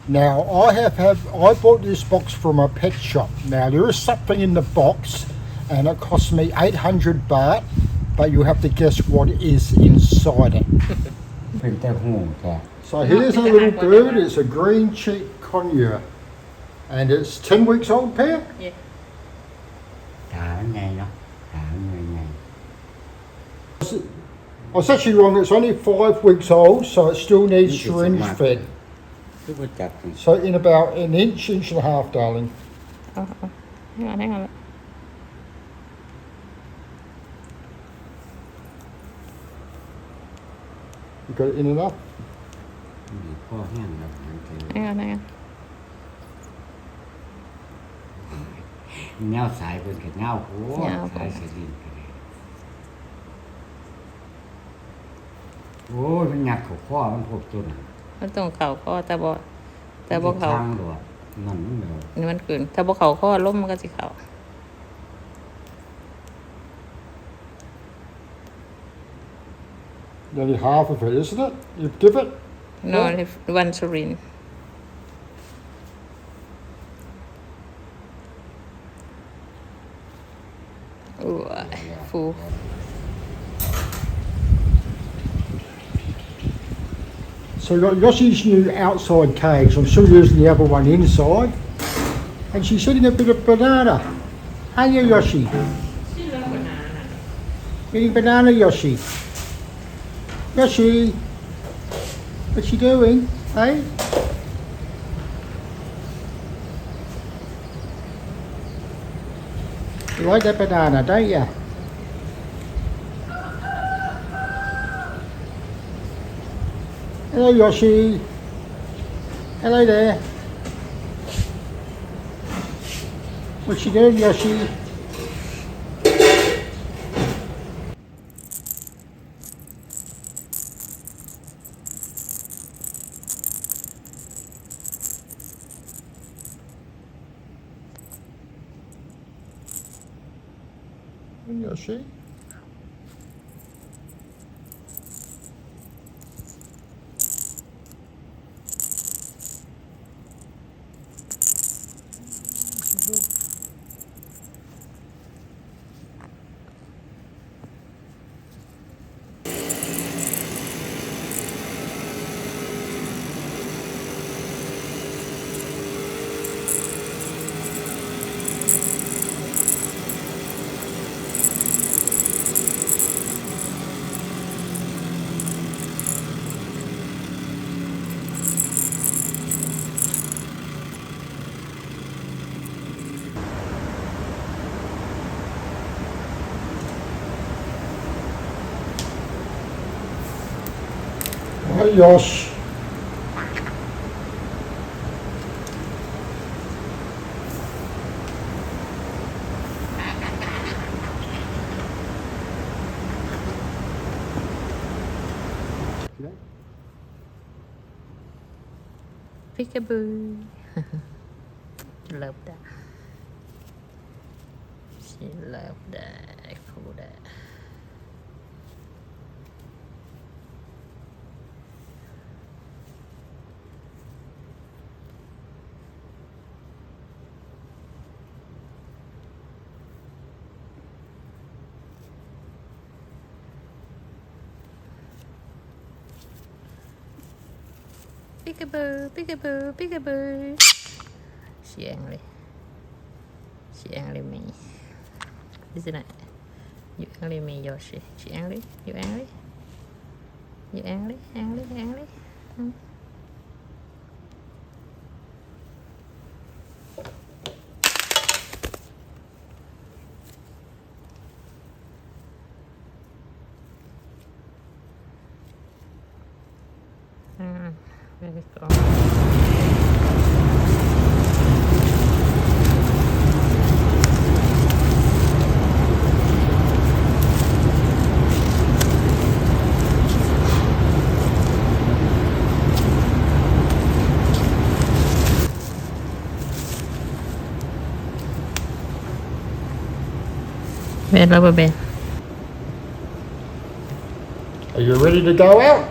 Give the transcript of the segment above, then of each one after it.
Now I bought this box from a pet shop. Now there is something in the box, and it cost me 800 baht, but you have to guess what is inside it. เป็นแต่หูแต่ So here's a little bird. It's a Green Cheek Conure, and it's 10 weeks old, pair. Yeah. ขาไงเนาะขาไง I was actually wrong. It's only 5 weeks old, so it still needs syringe fed. คือว่าจับ So in about an inch and a half, darling. Hang on. You got it in enough? มีพ่อแห้งแล้ว Hang on. แนวสายเพิ่นก็เงาโหสายสลิงก็ได้โอ้ยมันงัดเข้าคอมันพบตัวน่ะ มันต้องเข่าข้อแต่บ่เข่า ทางดอกนั่นมันแบบ นี่มันขืนถ้าบ่เข่าข้อล้มมันก็สิเข่า Nearly half of it, isn't it? You give it? No, one syringe. Ooh, full. So we've got Yoshi's new outside cage. I'm still using the other one inside. And she's eating a bit of banana. Hey, Yoshi. She love banana. Eating banana, Yoshi. Yoshi. What's she doing? Hey? You like that banana, don't you? Hello, Yoshi. Hello there. What's she doing, Yoshi? Yoshi? Hey, Yosh. Peekaboo. Love that. She love that. Cool that. Peekaboo. She angry. She angry me. Isn't it? You angry me, Yoshi. She angry? You angry? You angry? Angry? Hmm? There we go. Rubber band. Are you ready to go out?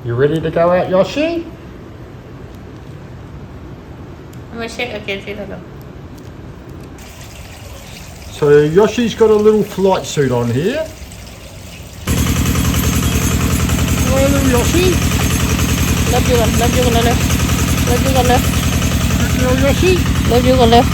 You ready to go out, Yoshi? I'm gonna check again, see that. So Yoshi's got a little flight suit on here. Hello, little Yoshi. Love you con nó lên. Love you con lên. Hello, Yoshi. Love you con lên.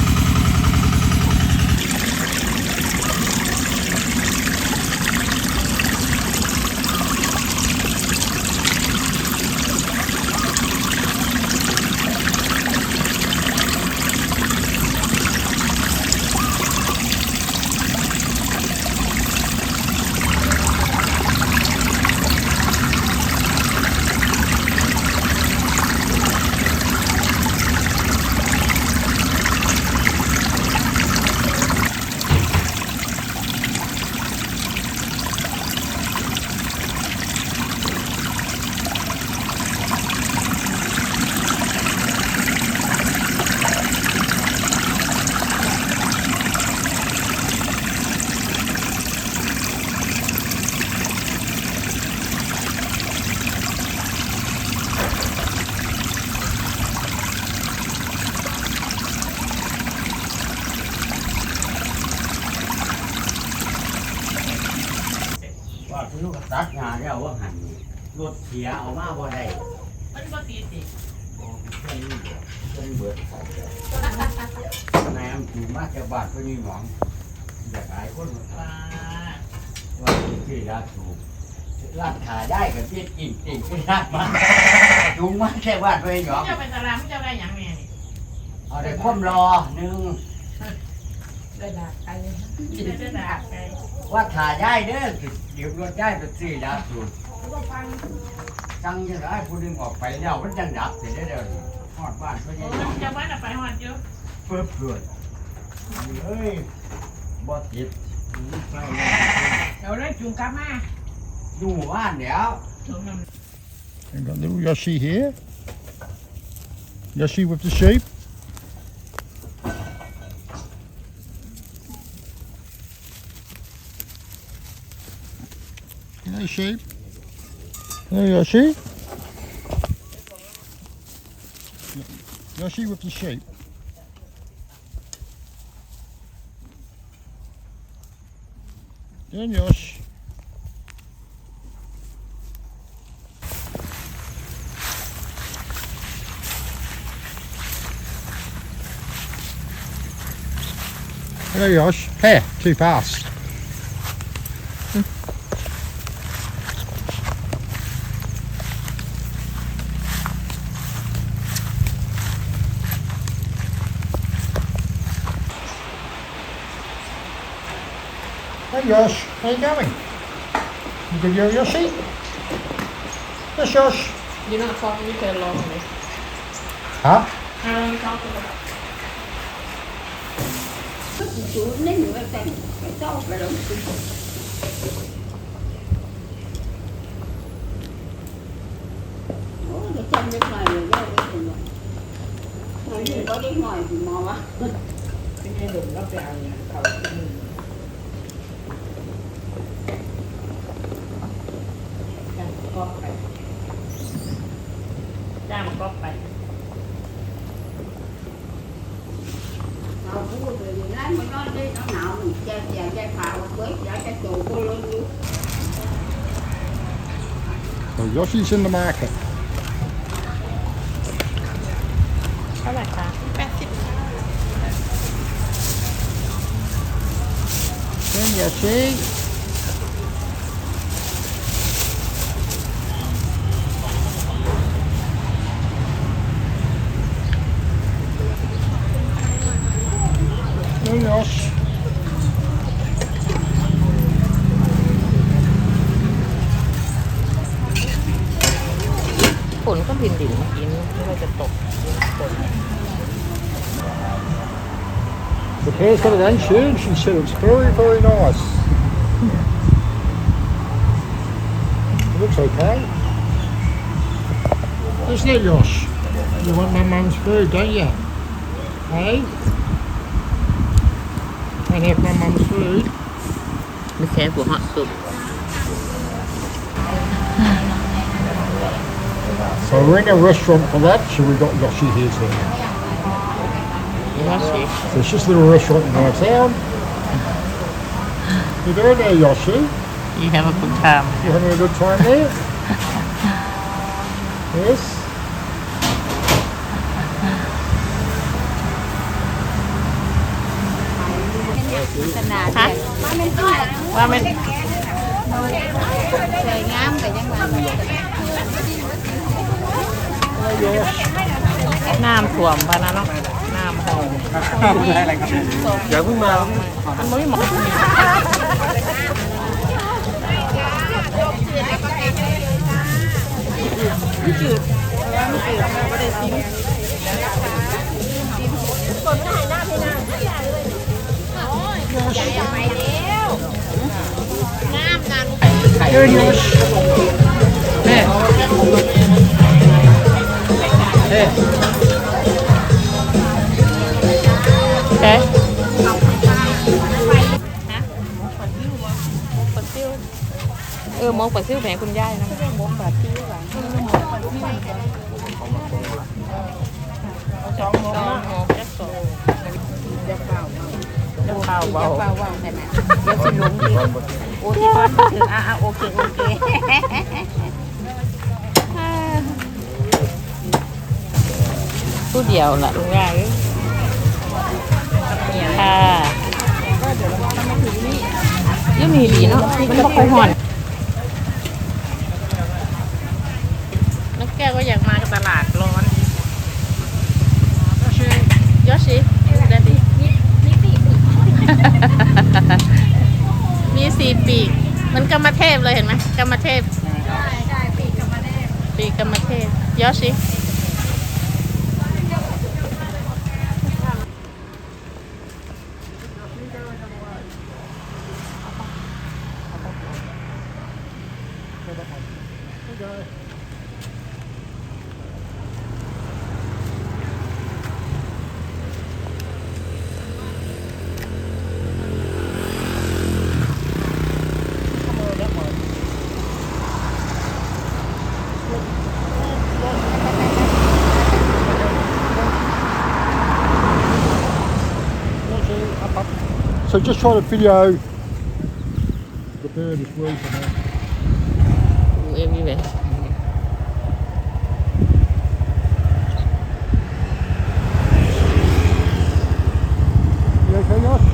ว่าคุณลูกตัดงานแล้วว่าหันรถเสียเอามาบ่ได้ มันก็ตีสิ เพื่อนนี่เพื่อนเบิดใส่แล้วนายอำเภอมาจากบ้านเพื่อนนี่หวังอยากหายคนว่าที่ร้านถูกร้านขายได้กับที่กินก็ร้านมาจุงมาแค่บ้านเพื่อนหวัง เจ้าเป็นตารางเจ้าได้ยังแม่นี่ เอาได้ความรอหนึ่ง ได้ด่าไก่ได้ด่าไก่ ว่าขายได้เด้อเดี๋ยวรถได้ไปซื้อร้านถูกจังจะได้ผู้นึงออกไปแล้วมันจังดับเสร็จได้เดี๋ยวหอดบ้านเพื่อนนี่ จะว่าจะไปหอดเยอะ เพื่อเพื่อนเฮ้ยบ่ติดไฟ เดี๋ยวได้จุงกลับมา อยู่บ้านเดี๋ยว We've got little Yoshi here. Yoshi with the sheep. Hello, sheep. Hello, Yoshi. Yoshi with the sheep. Down, Yosh. Hello, Yosh. Here, too fast. Hey Yosh, how you going? You good, Yoshi? Yes, Yosh. You're not talking to me long way. Huh? How long are you talking about? Chú nên người ta phải to phải đúng. Ủa, cái chân bên ngoài rồi ra cái gì mà. Nói gì có đi ngoài thì mò á. Cái này đừng có vào nhà cầu. Có phải. Ra một có phải. Lái mà nó đi nó nào mình chơi phào với cái tù cô luôn luôn. Well, Yoshi's in the market. Có bài cả 80. Then Yoshi. Hello, Yosh. ฝนก็ดิ่นๆเมื่อกี้ไม่ว่าจะตกฝน The pair's got it unshoed. She said it's very, very nice. It looks okay. Isn't it, Yosh? You want my mum's food, don't you? Hey? Can't have my mum's food. Be careful, hot soup. So we're in a restaurant for that, so we got Yoshi here too. Yoshi. So it's just a little restaurant in our town. You doing there, Yoshi? You have a good time. You having a good time there? Yes?ฮะว่ามัน trời ngắm cái nhưng mà น้ำท่วมพะนะเนาะน้ำหอม อย่าเพิ่งมา มันไม่เหมาะแม่เอ๊ะมองปลาซิ่วแผงคุณย่ายนะมองปลาซิ่วหวานสองโมงจะสองจะเปล่าเบาแต่ไหนเดี๋ยวสิลงดีโอ้ที่ก้อนมาถึงโอเคผู้เดียวล่ะลุงย่ายค่ะยังมีดีเนาะมันบ่ค่อยห่อนน้องแก้วก็อยากมาตลาดร้อนยอชิได้ดิมีสี่ปีกมันกรรมเทพเลยเห็นไหมกรรมเทพได้ปีกกรรมเทพปีกกรรมเทพยอชิSo just try to video the bird as well for now. ดูเอ็มวีเว้ย You okay, Yosh?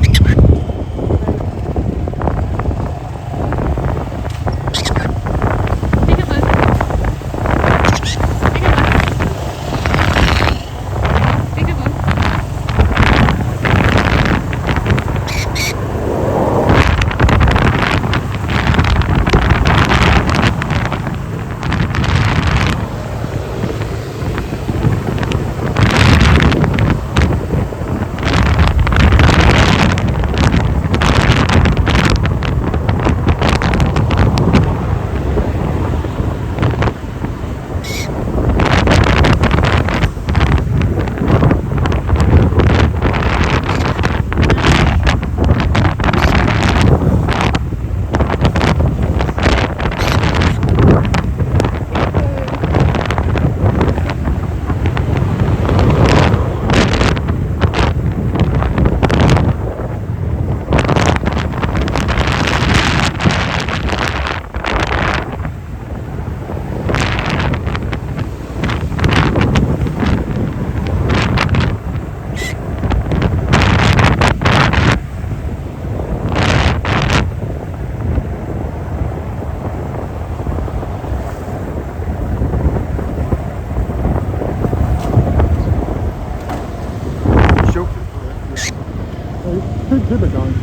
Keep it going.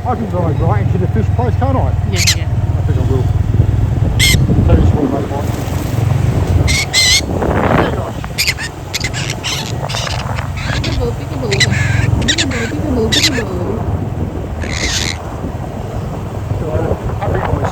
I can drive right into the fish place, can't I? Yeah. I think I will. So just want to make mine. Happy boys.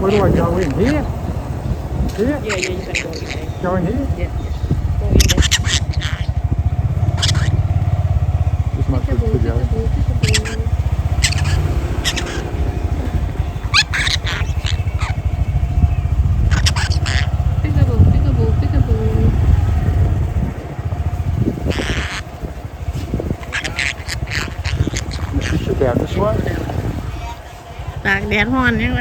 Where do I go in? Here? Here? Yeah, you can go in there. Go in here? Yeah. Go in there. This might good video. Peekaboo. The fish are down this way. ตากแดดร้อนยังไง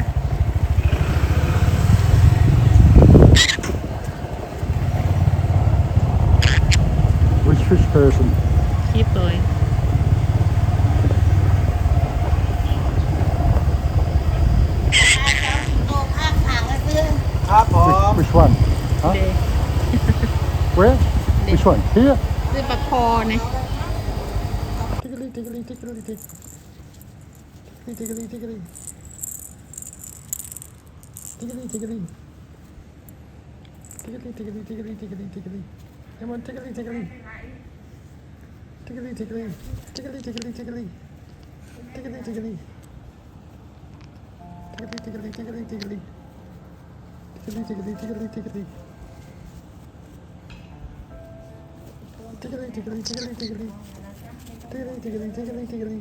Which fish person? คีบตัว Which one? Huh? เด Where? Which one? Here? ซื้อปลาคอเนี่ย Tickly, tickly, tickly, tickly. Tickly, tickly, tickly. Tickly, tickly. Tickly, tickly, tickly, tickly, tickly. Come on, tickly, tickly. Tickly, tickly. Tickly, tickly, tickly. Tickly, tickly. Tickly, tickly, tickly, tickly. Tickly, tickly, tickly, tickly. Tickly, tickly, tickly, tickly. Tickly, tickly, tickly, tickly.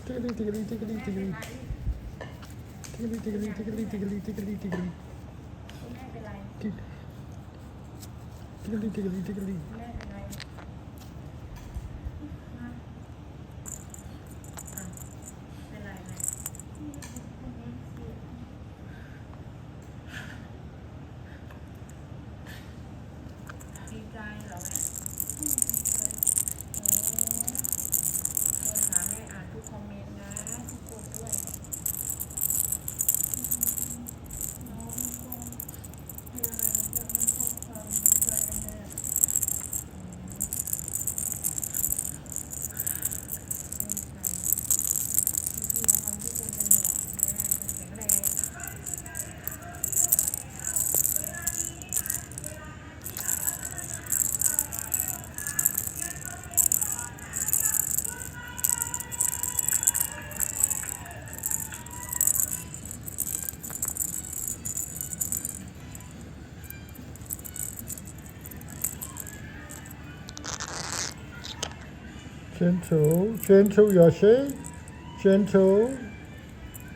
Tickly, tickly, tickly, tickly. Tickly, tickly, tickly, tickly, tickly, tickly. Tickly, tickly, tickly. Gentle, gentle, Yoshi. Gentle.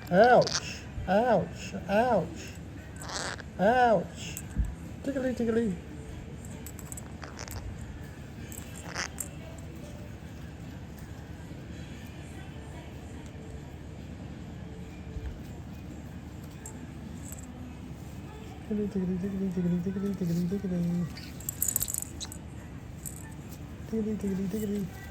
Ouch, ouch, ouch, ouch. Tickly, tickly. Tickly, tickly, tickly, tickly, tickly, tickly, tickly. Tickly, tickly, tickly.